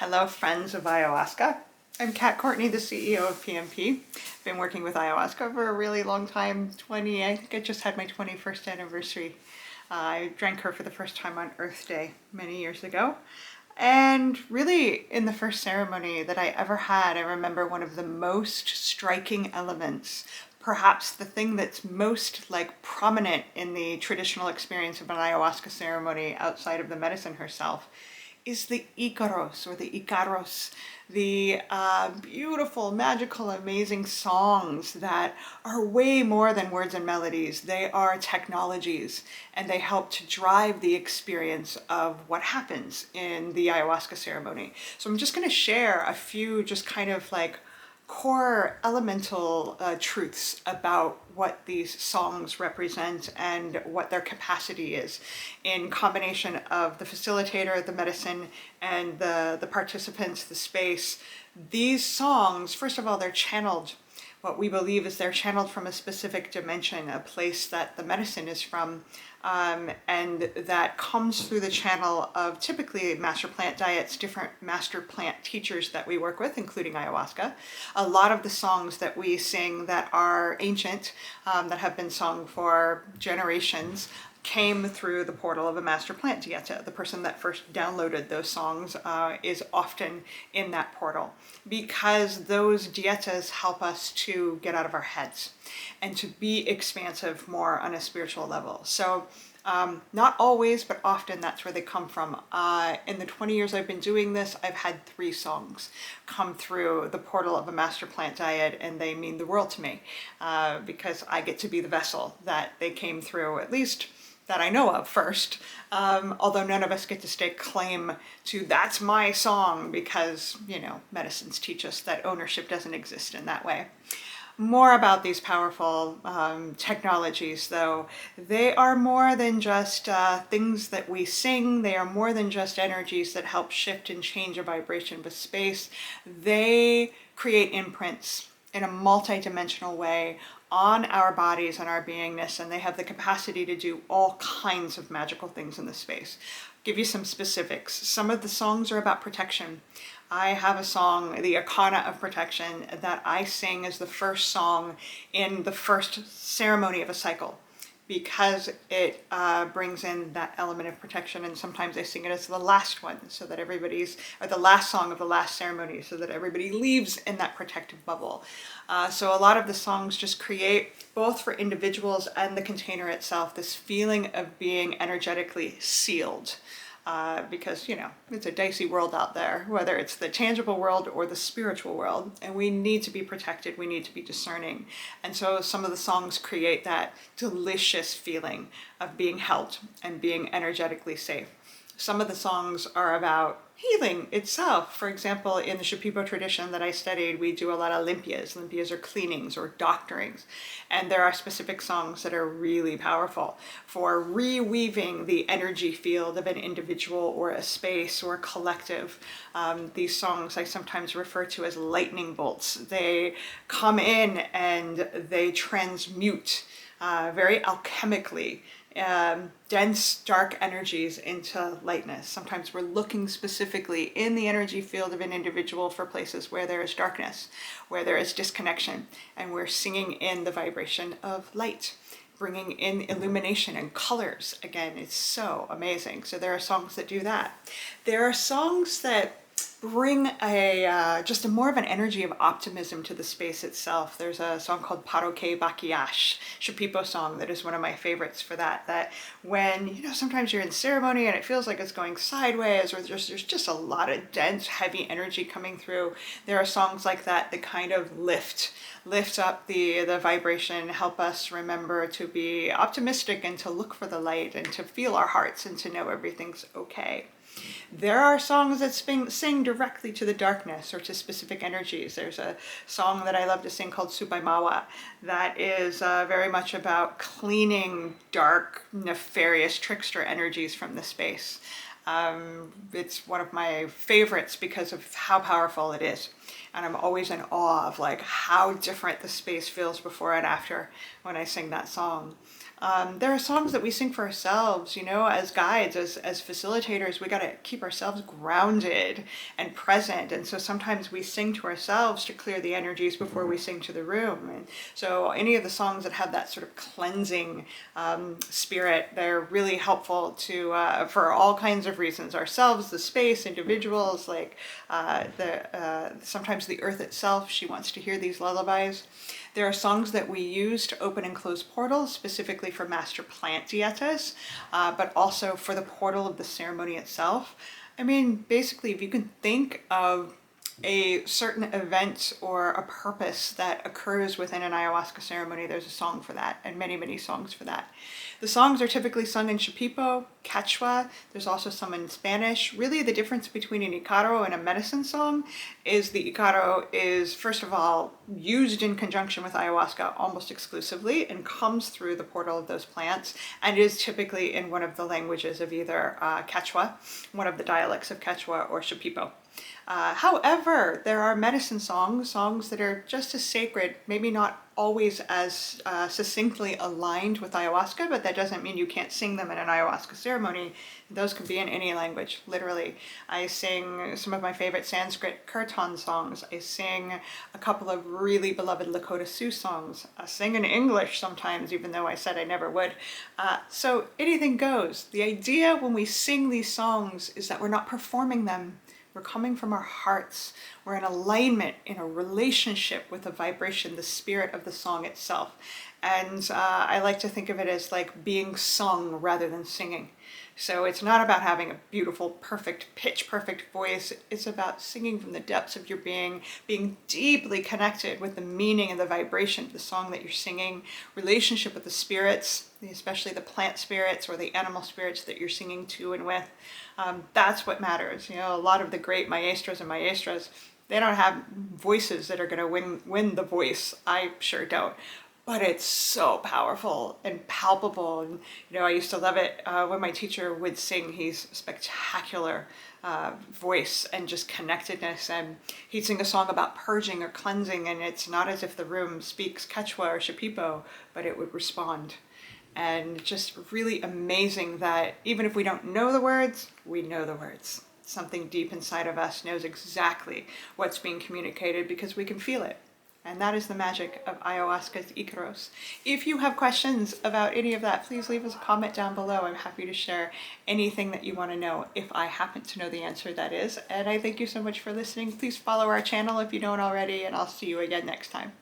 Hello, friends of ayahuasca. I'm Courtney, the CEO of PMP. I've been working with ayahuasca for a really long time, I think I just had my 21st anniversary. I drank her for the first time on Earth Day many years ago. And really, in the first ceremony that I ever had, I remember one of the most striking elements, perhaps the thing that's most prominent in the traditional experience of an ayahuasca ceremony outside of the medicine herself, is the Icaros or the Icaros, the beautiful, magical, amazing songs that are way more than words and melodies. They are technologies, and they help to drive the experience of what happens in the ayahuasca ceremony. So I'm just going to share a few just kind of core elemental truths about what these songs represent and what their capacity is in combination of the facilitator, the medicine, and the participants, the space. These songs, first of all, they're channeled. What we believe is they're channeled from a specific dimension, a place that the medicine is from, and that comes through the channel of typically master plant diets, different master plant teachers that we work with, including ayahuasca. A lot of the songs that we sing that are ancient, that have been sung for generations, came through the portal of a master plant dieta. The person that first downloaded those songs is often in that portal, because those dietas help us to get out of our heads and to be expansive more on a spiritual level. So not always, but often that's where they come from. In the 20 years I've been doing this, I've had 3 songs come through the portal of a master plant diet, and they mean the world to me, because I get to be the vessel that they came through, at least that I know of first, although none of us get to stake claim to that's my song, because, medicines teach us that ownership doesn't exist in that way. More about these powerful technologies, though. They are more than just things that we sing. They are more than just energies that help shift and change a vibration of space. They create imprints in a multi-dimensional way on our bodies and our beingness, and they have the capacity to do all kinds of magical things in the space. Give you some specifics. Some of the songs are about protection. I have a song, the Arcana of Protection, that I sing as the first song in the first ceremony of a cycle, because it brings in that element of protection. And sometimes I sing it as the last one, so that or the last song of the last ceremony, so that everybody leaves in that protective bubble. So a lot of the songs just create, both for individuals and the container itself, this feeling of being energetically sealed. Because, it's a dicey world out there, whether it's the tangible world or the spiritual world, and we need to be protected, we need to be discerning. And so some of the songs create that delicious feeling of being held and being energetically safe. Some of the songs are about healing itself. For example, in the Shipibo tradition that I studied, we do a lot of limpias. Limpias are cleanings or doctorings. And there are specific songs that are really powerful for reweaving the energy field of an individual or a space or a collective. These songs I sometimes refer to as lightning bolts. They come in and they transmute very alchemically dense, dark energies into lightness. Sometimes we're looking specifically in the energy field of an individual for places where there is darkness, where there is disconnection, and we're singing in the vibration of light, bringing in illumination and colors. Again, it's so amazing. So there are songs that do that. There are songs that bring just a more of an energy of optimism to the space itself. There's a song called Paroke Bakiash, Shipibo song, that is one of my favorites for that. That when, sometimes you're in ceremony and it feels like it's going sideways, or there's just a lot of dense, heavy energy coming through, there are songs like that that kind of lift up the vibration, help us remember to be optimistic and to look for the light and to feel our hearts and to know everything's okay. There are songs that sing directly to the darkness or to specific energies. There's a song that I love to sing called Subaimawa that is very much about cleaning dark, nefarious trickster energies from the space. It's one of my favorites because of how powerful it is. And I'm always in awe of how different the space feels before and after when I sing that song. There are songs that we sing for ourselves, you know, as guides, as facilitators. We got to keep ourselves grounded and present. And so sometimes we sing to ourselves to clear the energies before we sing to the room. And so any of the songs that have that sort of cleansing spirit, they're really helpful to for all kinds of reasons. Ourselves, the space, individuals, like sometimes the earth itself. She wants to hear these lullabies. There are songs that we use to open and close portals, specifically for master plant dietas, but also for the portal of the ceremony itself. I mean, basically, if you can think of a certain event or a purpose that occurs within an ayahuasca ceremony, there's a song for that, and many, many songs for that. The songs are typically sung in Shipibo, Quechua. There's also some in Spanish. Really, the difference between an Icaro and a medicine song is the Icaro is, first of all, used in conjunction with ayahuasca almost exclusively and comes through the portal of those plants, and is typically in one of the languages of either Quechua, one of the dialects of Quechua, or Shipibo. However, there are medicine songs that are just as sacred, maybe not always as succinctly aligned with ayahuasca, but that doesn't mean you can't sing them in an ayahuasca ceremony. Those can be in any language, literally. I sing some of my favorite Sanskrit kirtan songs. I sing a couple of really beloved Lakota Sioux songs. I sing in English sometimes, even though I said I never would. So anything goes. The idea when we sing these songs is that we're not performing them. We're coming from our hearts. We're in alignment, in a relationship with the vibration, the spirit of the song itself. And I like to think of it as like being sung rather than singing. So it's not about having a beautiful, perfect, pitch perfect voice. It's about singing from the depths of your being deeply connected with the meaning and the vibration of the song that you're singing, relationship with the spirits, especially the plant spirits or the animal spirits that you're singing to and with. That's what matters. You know, a lot of the great maestros and maestras, they don't have voices that are going to win the voice. I sure don't. But it's so powerful and palpable. And, you know, I used to love it when my teacher would sing his spectacular voice and just connectedness. And he'd sing a song about purging or cleansing, and it's not as if the room speaks Quechua or Shipibo, but it would respond. And just really amazing that even if we don't know the words, we know the words. Something deep inside of us knows exactly what's being communicated because we can feel it. And that is the magic of Ayahuasca Icaros. If you have questions about any of that, please leave us a comment down below. I'm happy to share anything that you want to know if I happen to know the answer, that is. And I thank you so much for listening. Please follow our channel if you don't already, and I'll see you again next time.